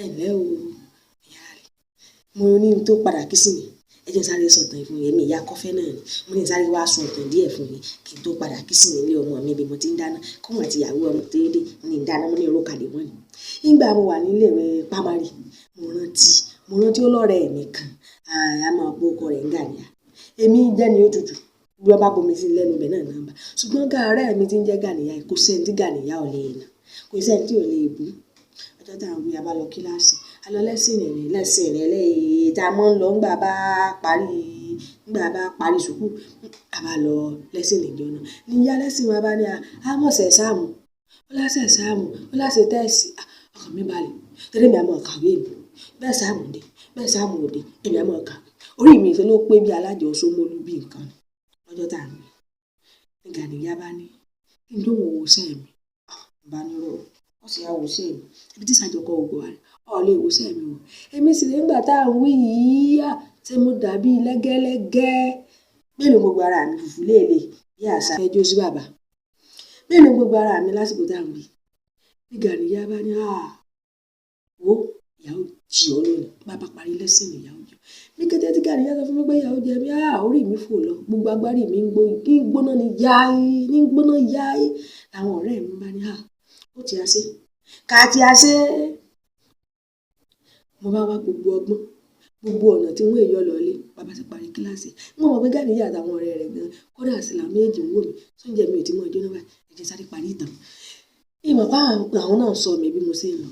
Ẹ ǹlẹ́ o, ìyá rẹ̀. Mo ní n tó padà kí sí mi. Ẹ jẹ́ sáré sọ ìtàn fún yín, èmi ìyá Kọ́fẹ́ náà ni. Mo ní sáré wá sọ ìtàn díẹ̀ fún yín kí n tó padà kí sí mi ilé ọmọ mi bí mo ti ń dáná. Kóhun àti ìyàwó ọmọ tó dé ní ń dáná, mo ní orúkọ àdé wọ́n ni. Nígbà mo wà ní ilé ìwé pámárì, mo rántí ọlọ́rẹ̀ mi kan, a máa po ọkọ rẹ̀ ń Gàníyà. Èmi jẹ́ ni ó tutù, bí wọ́n bá bomi sí lẹ́nu ibẹ̀ náà nọ́mbà. Ṣùgbọ́n ọ̀rẹ́ mi tí ń jẹ́ Gàníyà, kò sí ẹni tí Gàníyà ò lè nà, kò sí ẹni tí ò lè bú. Ọjọ́ tá à ń wí, a bá lọ kíláàsì, a lọ lẹ́sìn ìrìn tá a máa ń lọ ńgbà bá parí sùkúù, a bá lọ lẹ́sìn ìjọ náà. Ní ìyá lẹ́sìn wa bá ní a mọ̀ ṣẹ̀ sáàmù, ó láṣẹ̀ sáàmù, ó láṣẹ̀ tẹ́ẹ̀sì. Ọkàn mi balẹ̀, torí èmi a máa kàwé mi. Bẹ́ẹ̀ sáàmù dé, bẹ́ẹ̀ sáàmù òde, èmi a máa kàwé. Orí mi ìfẹ́ ló pé bí alájọ Ṣómólú bí nǹkan ni. Ọjọ́ tá à ń wí, ní Gàníyà bá ní kí n dóhùn owó iṣẹ́ mi. Bá ní rọ̀, ó sì yá owó iṣẹ́ mi. Ibi tí ìsàjọkọ̀ ògbó wa rẹ̀, ọ̀ lè wo iṣẹ́ mi o. Èmi sì lè nígbà tá à ń wí yìí, ṣé mo dàbí lẹ́gẹ́lẹ́gẹ́. Mélòó gbogbo ara mi fùfú léèlé bí àṣà ẹjọ́ sí bàbá. Mélòó gbogbo ara mi lásìkò tá à ń wí. Ní Gàníyà bá ní wo ìyàwó jì ọ́ lónìí, bàbá parí lẹ́sìn ìyàwó jù. Ní kété tí Gàníyà sọ fún mi pé ìyàwó jẹ mí, orí mi fò lọ, gbogbo agbárí mi ń gbóná ní yáí. Àwọn ọ̀rẹ́ mi bá ní ó ti a ṣe, ká ti a ṣe. Mo bá wá gbogbo ọgbọ́n, gbogbo ọ̀nà tí wọ́n èyọ́ lọlé, bàbá ti parí kíláàsì. Wọ́n mọ̀ pé Gàníyà àtàwọn ọ̀rẹ́ rẹ̀ gan, kódà sí làwọn méjì ń wò mí, sóúnjẹ mi ò tí mọ̀ ọjọ́ náà báyìí, ẹ jẹ́ sáré parí ìtàn. Ìmọ̀ pa àwọn náà sọ mi bí mo ṣe ń lọ.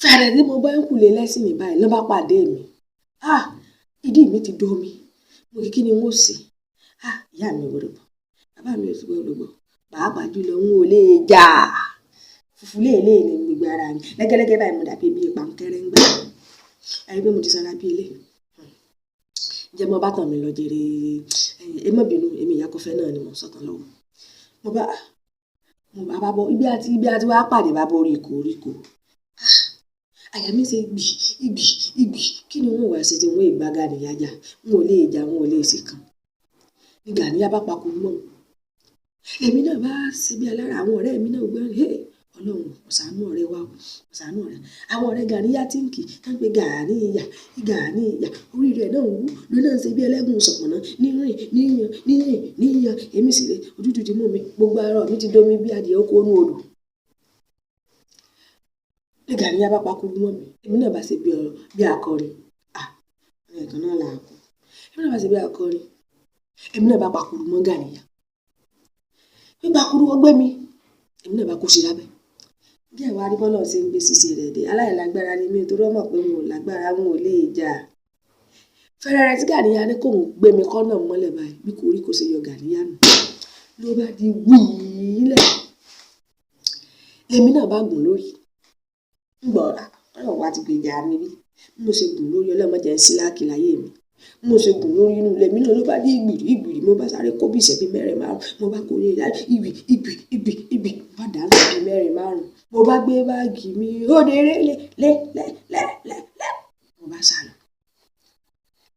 Fẹ̀rẹ̀ tí mo bá ń kùlé lẹ́sìn ní báyìí ló bá pàdé mi. Ìdí mi ti dó mi. Mo kí ni wọ́n ṣe? Ìyá mi ò gbọdọ̀ gbọ́, bàbá mi ò sì gbọdọ̀ gbọ́. Pàápàá jùlọ n ò lè jà. Fùfú léèlé ni gbogbo ara mi. Lẹ́gẹ́lẹ́gẹ́ báyìí mo dàbí bí ìpàǹkẹ́rẹ́ ń gbà. Ẹni pé mo ti sanra bí ilé. Ǹjẹ́ mo bá tàn mí lọ jèrè? Ẹ má bínú, èmi ìyá Kọ́fẹ́ náà ni mo ń sọ̀tàn lọ́wọ́. Mo bá bọ́ ibi àti wá pàdé bá bọ́ oríko. Àyà mi ṣe ìgbì. Kí ni wọ́n wá ṣe tí wọ́n ìgbà Gàníyà jà? N ò lè jà, n ò lè ṣe kan. Ní Gàníyà bá pakú mọ́ mi. Èmi náà bá ṣe bí alára, àwọn ọ̀rẹ́ mi náà gbọ́ Ọlọ́run ọ̀sánú ọ̀rẹ́ wa, ọ̀sánú ọ̀rẹ́. Àwọn ọ̀rẹ́ Gàníyà tí ń kì í tán pé Gàníyà, orí rẹ̀ náà wú ló náà ń ṣe bí ẹlẹ́gùn ṣọ̀pọ̀nà níyàn. Èmi sì rè ojútùú ti mú mi, gbogbo ara mi ti domi bí adìẹ oko inú odò. Ní Gàníyà bá pakú mọ́ mi, èmi náà bá ṣe bí akọrin. Ẹ̀kan náà là á kú. Èmi náà bá ṣe bí akọrin. Èmi náà bá pakú mọ́ Gàníyà. Bí pakú ọgbẹ́ mi, èmi náà bá kó sí lábẹ́. Bí ẹ̀wà rí bọ́lọ̀ ṣe ń gbé ṣíṣe rẹ̀ dé, aláìlágbára ni mí torí ọmọ pé mo lágbára, wọn ò lè jà. Fẹ́rẹ́rẹ́ tí Gàníyà ní kò ń gbé mi kọ́nà mọ́lẹ̀ báyìí, bí kò rí kò ṣe yọ Gàníyà nù. Ló bá di wíílẹ̀. Èmi náà bá gùn lórí. Ngbọ̀ra, ọ̀rọ̀ wa ti gbèjà mi bí. Mo ṣe gùn lórí ọlọ́mọdé ń síláàkì láyé mi. Mo ṣe gùn lórí inú ilé mi náà ló bá di ìgbìrì. Mo bá sáré kó bí ìṣẹ́bí mẹ́rin márùn. Mo bá kó lé ìgbì. Bá dànù bí mẹ́rin márùn. Mo bá gbé báàgì mi, ó déré lẹ́. Mo bá sálọ.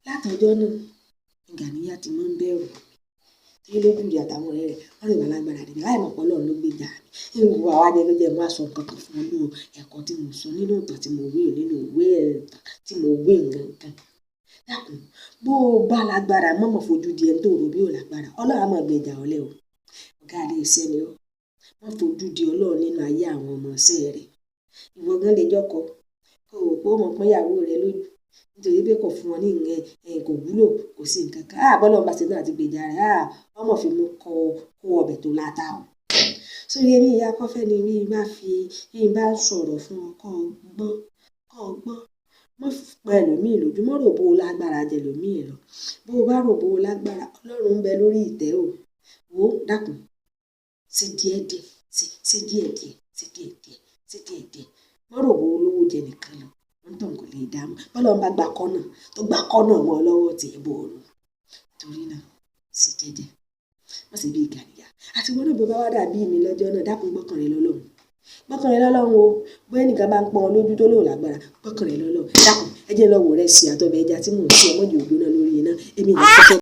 Látọjọ́ náà, Gàníyà ti máa ń bẹ̀rù. Tí lójú ìyá àtàwọn ọ̀rẹ́ rẹ̀, wọ́n lè wà lágbára rẹ̀. Láì mọ̀ pé Ọlọ́run ló gbèjà mi. Ìwọ àwa jẹ́ ló jẹ́ máa sọ nǹkan kan fún ọ ẹ̀kọ́ tí mo sọ nínú ìtàn tí mo wí nínú ìwé ẹ̀tàn tí mo wí nǹkan. Dákun, bó bá lágbára, mọ̀mọ́ fojú di ẹni tó rò bí ò lágbára. Ọlọ́run á máa gbèjà ọ lẹ́ o. Ọ̀gá ilé iṣẹ́ ni ọ́. Wọ́n fojú di Ọlọ́run nínú ayé àwọn ọmọ iṣẹ́ rẹ̀. Ìwọ gan lè jọ́kọ. Kó o pé ó mọ̀ pé ìyàwó rẹ̀ lójú. Nítorí pé kò fún ọ ní kò wúlò, kò sí nǹkan kan. Bọ́lọ̀ bá ṣe náà ti gbèjà rẹ̀. Ọmọ fi mú kó ọbẹ̀ tó láta o. Sórí èmi ìyá Kọ́fẹ́ ni bí bá sọ̀rọ̀ fún ọ kọ́ gbọ́n. Mọ́ pẹ́ lòmíì lójú, mọ́ rò bó lágbára jẹ lòmíì lọ. Bó bá rò bó lágbára, Ọlọ́run ń bẹ lórí ìtẹ́ o. Wo dákun, ṣe díẹ̀díẹ̀. Mọ́ rò bó olówó jẹ nìkan lọ. Wọ́n tàn kò lè dá mọ́. Bọ́lọ̀ bá gba kọ́nà tó gba kọ́nà mọ́ ọ lọ́wọ́ tí ẹ bọ̀ ọ̀run. Torí náà, ṣe jẹ́jẹ́. Wọ́n sì bí Gàníyà. Àti wọ́n náà bó bá wá dàbí mi lọ́jọ́ náà, dákun gbọ́kànlẹ̀ lọ́lọ́run. Gbọ́kànlẹ̀ lọ́lọ́run o. Bóyá ẹnìkan bá ń pọ́n ọ lójú tó lò lágbára, gbọ́kànlẹ̀ lọ́lọ́run. Dákun, ẹ jẹ́ lọ wò rẹ̀ sí àtọ̀bẹ̀ ẹja tí mò ń ṣe ọmọdé ògbóná lórí iná. Èmi ìyá Kọ́fẹ́.